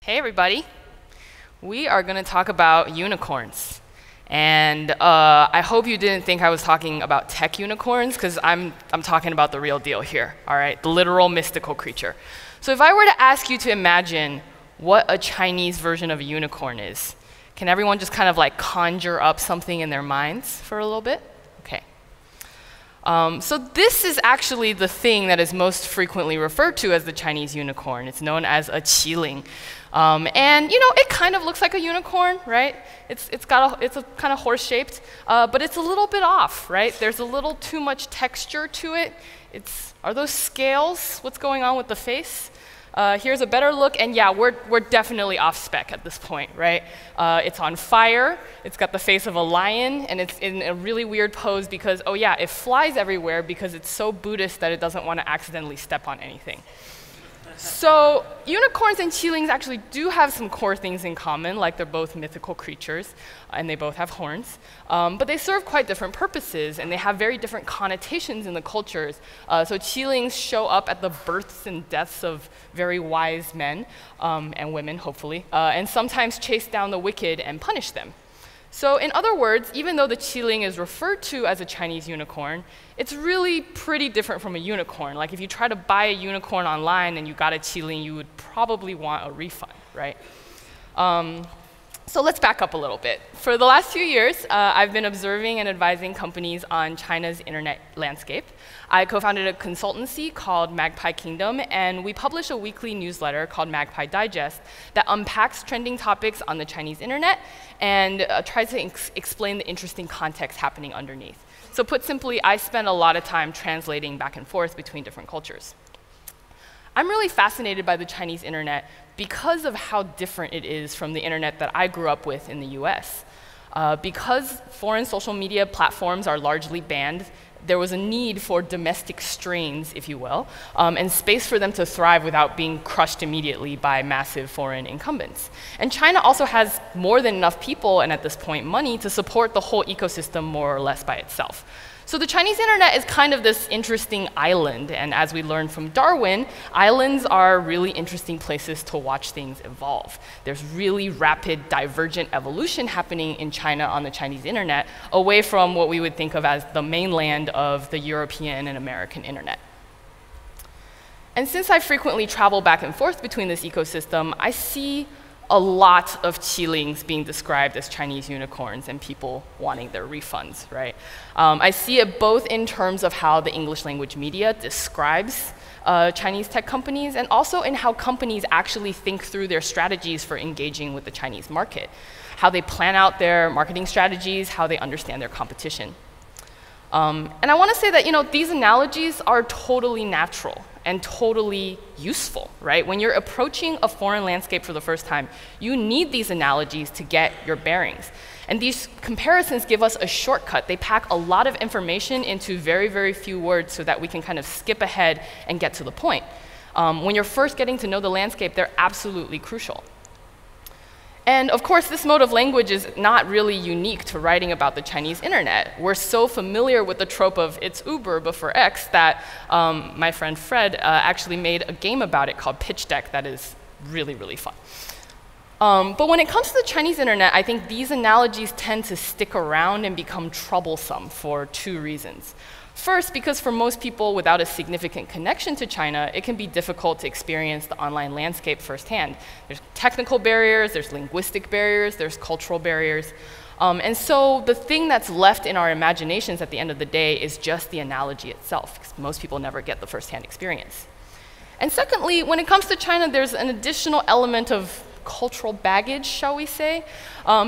Hey everybody, we are going to talk about unicorns. And I hope you didn't think I was talking about tech unicorns, because I'm talking about the real deal here, all right? The literal mystical creature. So if I were to ask you to imagine what a Chinese version of a unicorn is, can everyone just kind of like conjure up something in their minds for a little bit? Okay. So this is actually the thing that is most frequently referred to as the Chinese unicorn. It's known as a qilin. And you know, it kind of looks like a unicorn, right? It's a kind of horse-shaped, but it's a little bit off, right? There's a little too much texture to it. Are those scales? What's going on with the face? Here's a better look, and yeah, we're definitely off spec at this point, right? It's on fire, it's got the face of a lion, and it's in a really weird pose because, oh yeah, it flies everywhere because it's so Buddhist that it doesn't want to accidentally step on anything. So unicorns and qilins actually do have some core things in common, like they're both mythical creatures, and they both have horns. But they serve quite different purposes, and they have very different connotations in the cultures. So qilins show up at the births and deaths of very wise men, and women, hopefully, and sometimes chase down the wicked and punish them. So in other words, even though the qilin is referred to as a Chinese unicorn, it's really pretty different from a unicorn. Like if you try to buy a unicorn online and you got a qilin, you would probably want a refund, right? So let's back up a little bit. For the last few years, I've been observing and advising companies on China's internet landscape. I co-founded a consultancy called Magpie Kingdom, and we publish a weekly newsletter called Magpie Digest that unpacks trending topics on the Chinese internet and tries to explain the interesting context happening underneath. So put simply, I spend a lot of time translating back and forth between different cultures. I'm really fascinated by the Chinese internet because of how different it is from the internet that I grew up with in the US. Because foreign social media platforms are largely banned, there was a need for domestic strains, if you will, and space for them to thrive without being crushed immediately by massive foreign incumbents. And China also has more than enough people, and at this point money, to support the whole ecosystem more or less by itself. So the Chinese internet is kind of this interesting island, and as we learned from Darwin, islands are really interesting places to watch things evolve. There's really rapid divergent evolution happening in China on the Chinese internet, away from what we would think of as the mainland of the European and American internet. And since I frequently travel back and forth between this ecosystem, I see a lot of qilins being described as Chinese unicorns and people wanting their refunds, right? I see it both in terms of how the English language media describes Chinese tech companies, and also in how companies actually think through their strategies for engaging with the Chinese market, how they plan out their marketing strategies, how they understand their competition. And I want to say that, you know, these analogies are totally natural and totally useful, right? When you're approaching a foreign landscape for the first time, you need these analogies to get your bearings. And these comparisons give us a shortcut. They pack a lot of information into very, very few words so that we can kind of skip ahead and get to the point. When you're first getting to know the landscape, they're absolutely crucial. And of course, this mode of language is not really unique to writing about the Chinese internet. We're so familiar with the trope of it's Uber but for X that my friend Fred actually made a game about it called Pitch Deck that is really, really fun. But when it comes to the Chinese internet, I think these analogies tend to stick around and become troublesome for two reasons. First, because for most people without a significant connection to China, it can be difficult to experience the online landscape firsthand. There's technical barriers, there's linguistic barriers, there's cultural barriers. And so the thing that's left in our imaginations at the end of the day is just the analogy itself, because most people never get the firsthand experience. And secondly, when it comes to China, there's an additional element of cultural baggage, shall we say,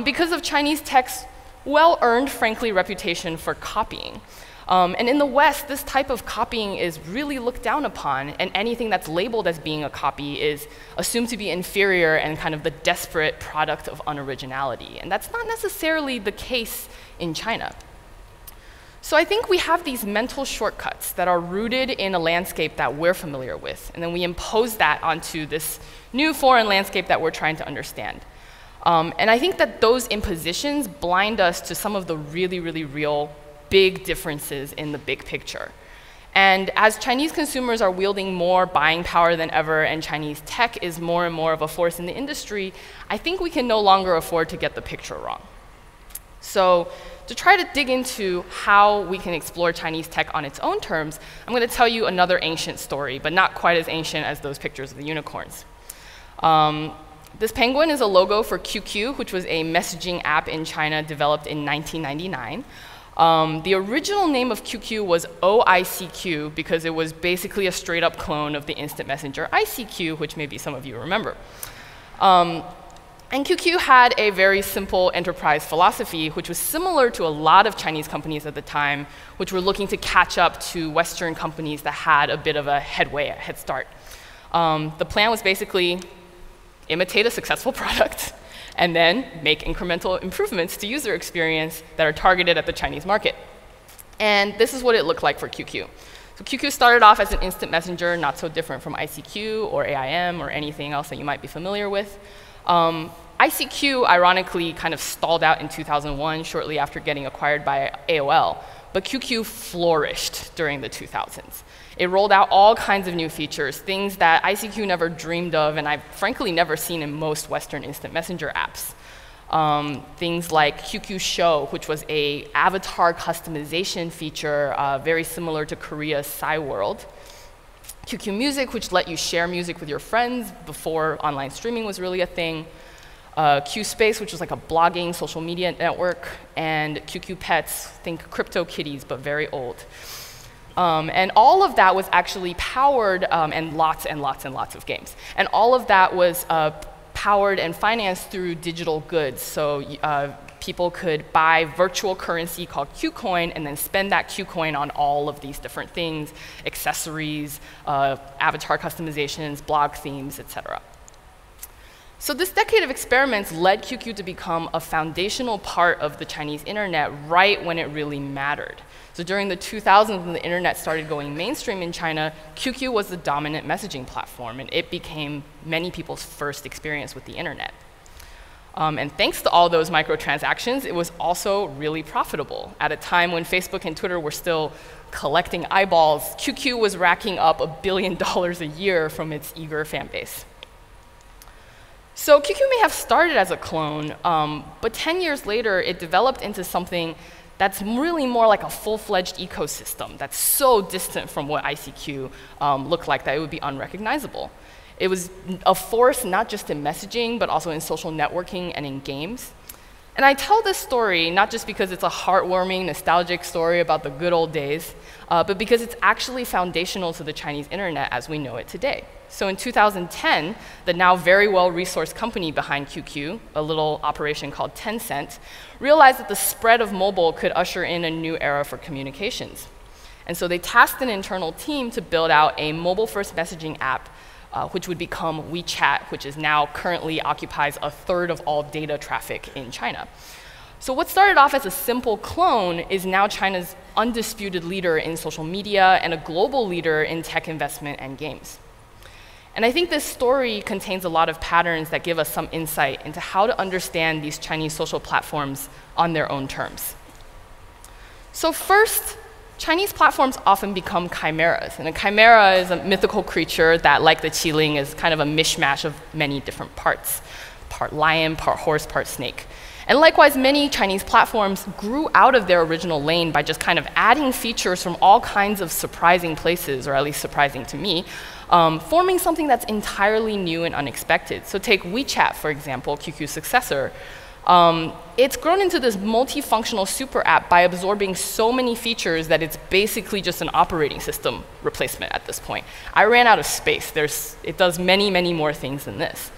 because of Chinese tech's well-earned, frankly, reputation for copying. And in the West, this type of copying is really looked down upon, and anything that's labeled as being a copy is assumed to be inferior and kind of the desperate product of unoriginality. And that's not necessarily the case in China. So I think we have these mental shortcuts that are rooted in a landscape that we're familiar with, and then we impose that onto this new foreign landscape that we're trying to understand. And I think that those impositions blind us to some of the really, really real big differences in the big picture. And as Chinese consumers are wielding more buying power than ever and Chinese tech is more and more of a force in the industry, I think we can no longer afford to get the picture wrong. So to try to dig into how we can explore Chinese tech on its own terms, I'm going to tell you another ancient story, but not quite as ancient as those pictures of the unicorns. This penguin is a logo for QQ, which was a messaging app in China developed in 1999. The original name of QQ was OICQ because it was basically a straight-up clone of the instant messenger ICQ, which maybe some of you remember. And QQ had a very simple enterprise philosophy, which was similar to a lot of Chinese companies at the time, which were looking to catch up to Western companies that had a bit of a head start. The plan was basically imitate a successful product, and then make incremental improvements to user experience that are targeted at the Chinese market. And this is what it looked like for QQ. So QQ started off as an instant messenger, not so different from ICQ or AIM or anything else that you might be familiar with. ICQ, ironically, kind of stalled out in 2001, shortly after getting acquired by AOL. But QQ flourished during the 2000s. It rolled out all kinds of new features, things that ICQ never dreamed of, and I've frankly never seen in most Western instant messenger apps. Things like QQ Show, which was an avatar customization feature very similar to Korea's Cyworld. QQ Music, which let you share music with your friends before online streaming was really a thing. Q Space, which was like a blogging social media network. And QQ Pets, think crypto kitties, but very old. And all of that was actually powered, and lots of games. And all of that was powered and financed through digital goods. So people could buy virtual currency called Qcoin and then spend that Qcoin on all of these different things, accessories, avatar customizations, blog themes, etc. So this decade of experiments led QQ to become a foundational part of the Chinese internet right when it really mattered. So during the 2000s, when the internet started going mainstream in China, QQ was the dominant messaging platform, and it became many people's first experience with the internet. And thanks to all those microtransactions, it was also really profitable. At a time when Facebook and Twitter were still collecting eyeballs, QQ was racking up $1 billion a year from its eager fan base. So QQ may have started as a clone, but 10 years later, it developed into something that's really more like a full-fledged ecosystem that's so distant from what ICQ looked like that it would be unrecognizable. It was a force not just in messaging, but also in social networking and in games. And I tell this story not just because it's a heartwarming, nostalgic story about the good old days, but because it's actually foundational to the Chinese internet as we know it today. So in 2010, the now very well-resourced company behind QQ, a little operation called Tencent, realized that the spread of mobile could usher in a new era for communications. And so they tasked an internal team to build out a mobile-first messaging app, which would become Wechat, which is now currently occupies 1/3 of all data traffic in China. So what started off as a simple clone is now China's undisputed leader in social media and a global leader in tech investment and games. And I think this story contains a lot of patterns that give us some insight into how to understand these Chinese social platforms on their own terms. So first, Chinese platforms often become chimeras. And a chimera is a mythical creature that, like the Qiling, is kind of a mishmash of many different parts. Part lion, part horse, part snake. And likewise, many Chinese platforms grew out of their original lane by just kind of adding features from all kinds of surprising places, or at least surprising to me, forming something that's entirely new and unexpected. So take Wechat, for example, QQ's successor. It's grown into this multifunctional super app by absorbing so many features that it's basically just an operating system replacement at this point. I ran out of space. It does many, many more things than this.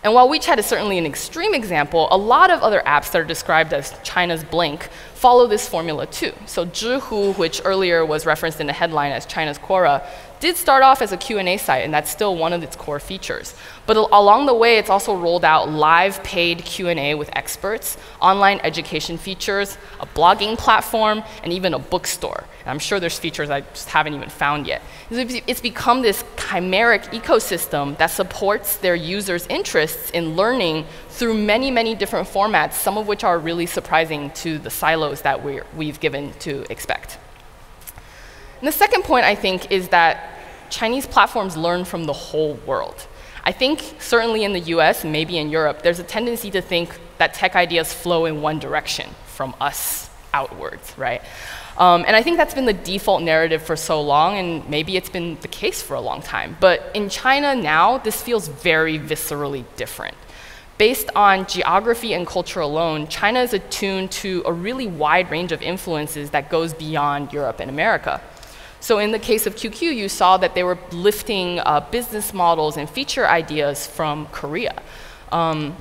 And while Wechat is certainly an extreme example, a lot of other apps that are described as China's Blink follow this formula too. So Zhihu, which earlier was referenced in the headline as China's Quora, did start off as a Q&A site, and that's still one of its core features. But along the way, it's also rolled out live paid Q&A with experts, online education features, a blogging platform, and even a bookstore. And I'm sure there's features I just haven't even found yet. It's become this chimeric ecosystem that supports their users' interests in learning through many, many different formats, some of which are really surprising to the silos that we've given to expect. And the second point, I think, is that Chinese platforms learn from the whole world. I think certainly in the US, maybe in Europe, there's a tendency to think that tech ideas flow in one direction from us outwards, right? And I think that's been the default narrative for so long, and maybe it's been the case for a long time. But in China now, this feels very viscerally different. Based on geography and culture alone, China is attuned to a really wide range of influences that goes beyond Europe and America. So in the case of QQ, you saw that they were lifting business models and feature ideas from Korea. And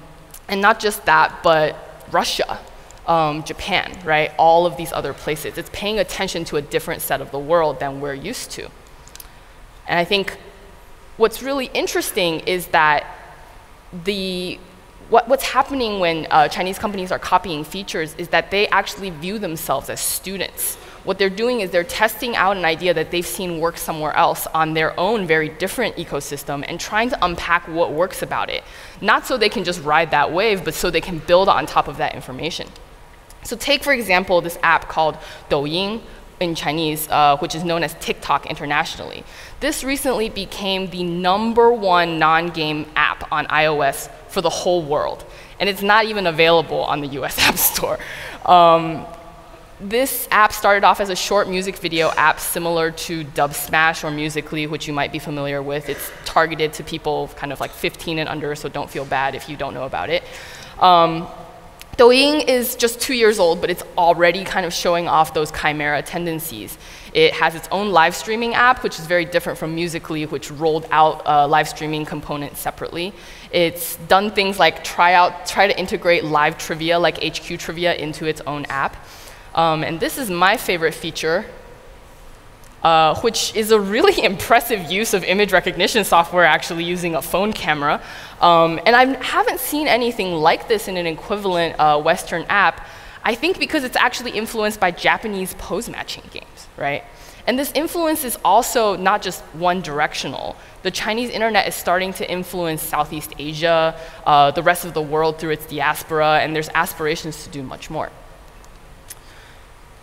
not just that, but Russia, Japan, right? All of these other places. It's paying attention to a different set of the world than we're used to. And I think what's really interesting is that what's happening when Chinese companies are copying features is that they actually view themselves as students. What they're doing is they're testing out an idea that they've seen work somewhere else on their own very different ecosystem and trying to unpack what works about it. Not so they can just ride that wave, but so they can build on top of that information. So take, for example, this app called Douyin in Chinese, which is known as TikTok internationally. This recently became the #1 non-game app on iOS for the whole world. And it's not even available on the US App Store. This app started off as a short music video app similar to Dub Smash or Musical.ly, which you might be familiar with. It's targeted to people kind of like 15 and under, so don't feel bad if you don't know about it. Douyin is just 2 years old, but it's already kind of showing off those chimera tendencies. It has its own live streaming app, which is very different from Musical.ly, which rolled out a live streaming component separately. It's done things like try to integrate live trivia, like HQ Trivia, into its own app. And this is my favorite feature, which is a really impressive use of image recognition software actually using a phone camera. And I haven't seen anything like this in an equivalent Western app, I think because it's actually influenced by Japanese pose matching games, right? And this influence is also not just one-directional. The Chinese internet is starting to influence Southeast Asia, the rest of the world through its diaspora, and there's aspirations to do much more.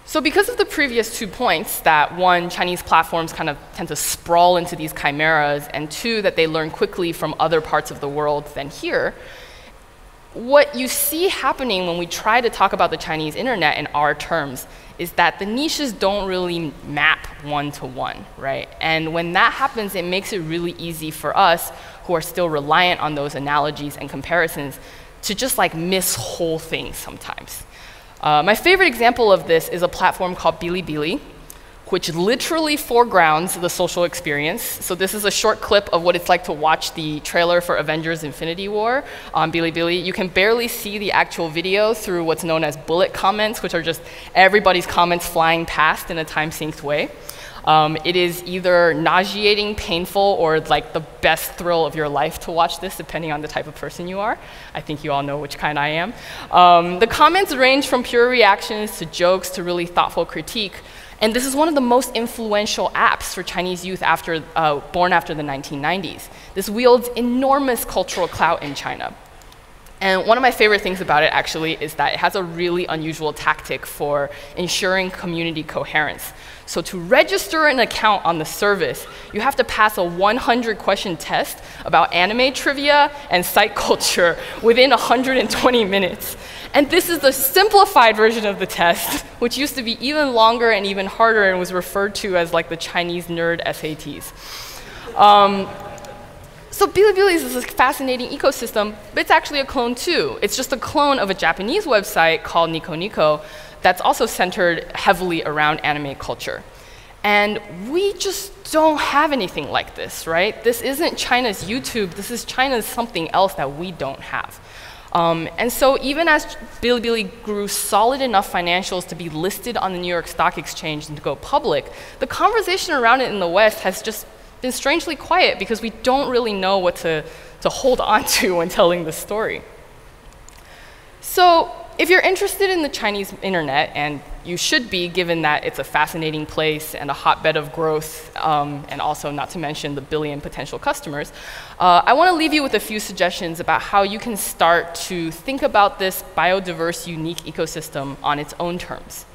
So because of the previous 2 points, that one, Chinese platforms kind of tend to sprawl into these chimeras, and two, that they learn quickly from other parts of the world than here, what you see happening when we try to talk about the Chinese internet in our terms is that the niches don't really map one-to-one, right? And when that happens, it makes it really easy for us, who are still reliant on those analogies and comparisons, to just like miss whole things sometimes. My favorite example of this is a platform called Bilibili, which literally foregrounds the social experience. So this is a short clip of what it's like to watch the trailer for Avengers Infinity War on Bilibili. You can barely see the actual video through what's known as bullet comments, which are just everybody's comments flying past in a time-synced way. It is either nauseating, painful, or like the best thrill of your life to watch this, depending on the type of person you are. I think you all know which kind I am. The comments range from pure reactions to jokes to really thoughtful critique. And this is one of the most influential apps for Chinese youth born after the 1990s. This wields enormous cultural clout in China. And one of my favorite things about it, actually, is that it has a really unusual tactic for ensuring community coherence. So to register an account on the service, you have to pass a 100-question test about anime trivia and site culture within 120 minutes. And this is the simplified version of the test, which used to be even longer and even harder and was referred to as like the Chinese nerd SATs. So Bilibili is this fascinating ecosystem, but it's actually a clone too. It's just a clone of a Japanese website called Nico Nico that's also centered heavily around anime culture. And we just don't have anything like this, right? This isn't China's YouTube. This is China's something else that we don't have. And so even as Bilibili grew solid enough financials to be listed on the New York Stock Exchange and to go public, the conversation around it in the West has just been strangely quiet because we don't really know what to hold on to when telling the story. So if you're interested in the Chinese internet, and you should be given that it's a fascinating place and a hotbed of growth, and also not to mention the billion potential customers, I want to leave you with a few suggestions about how you can start to think about this biodiverse, unique ecosystem on its own terms.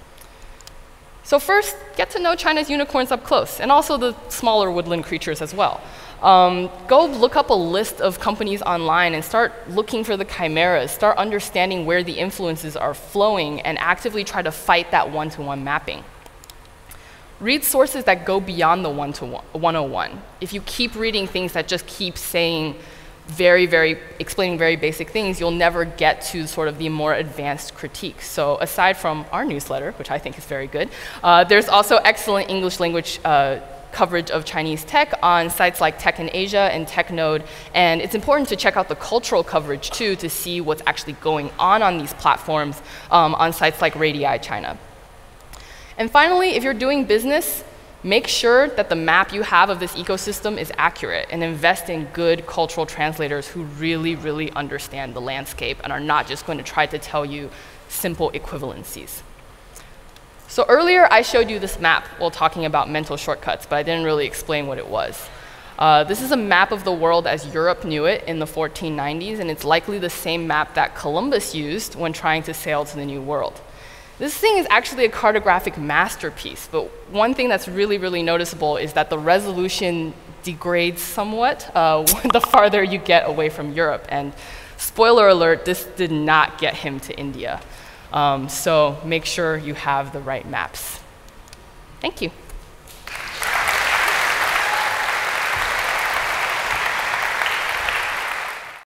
So first, get to know China's unicorns up close, and also the smaller woodland creatures as well. Go look up a list of companies online and start looking for the chimeras, start understanding where the influences are flowing, and actively try to fight that one-to-one mapping. Read sources that go beyond the 101. If you keep reading things that just keep saying explaining very basic things, you'll never get to sort of the more advanced critiques. So aside from our newsletter, which I think is very good, there's also excellent English language coverage of Chinese tech on sites like Tech in Asia and TechNode. And it's important to check out the cultural coverage too to see what's actually going on these platforms on sites like Radii China. And finally, if you're doing business, make sure that the map you have of this ecosystem is accurate and invest in good cultural translators who really, really understand the landscape and are not just going to try to tell you simple equivalencies. So earlier, I showed you this map while talking about mental shortcuts, but I didn't really explain what it was. This is a map of the world as Europe knew it in the 1490s, and it's likely the same map that Columbus used when trying to sail to the New World. This thing is actually a cartographic masterpiece, but one thing that's really, really noticeable is that the resolution degrades somewhat the farther you get away from Europe. And spoiler alert, this did not get him to India. So make sure you have the right maps. Thank you.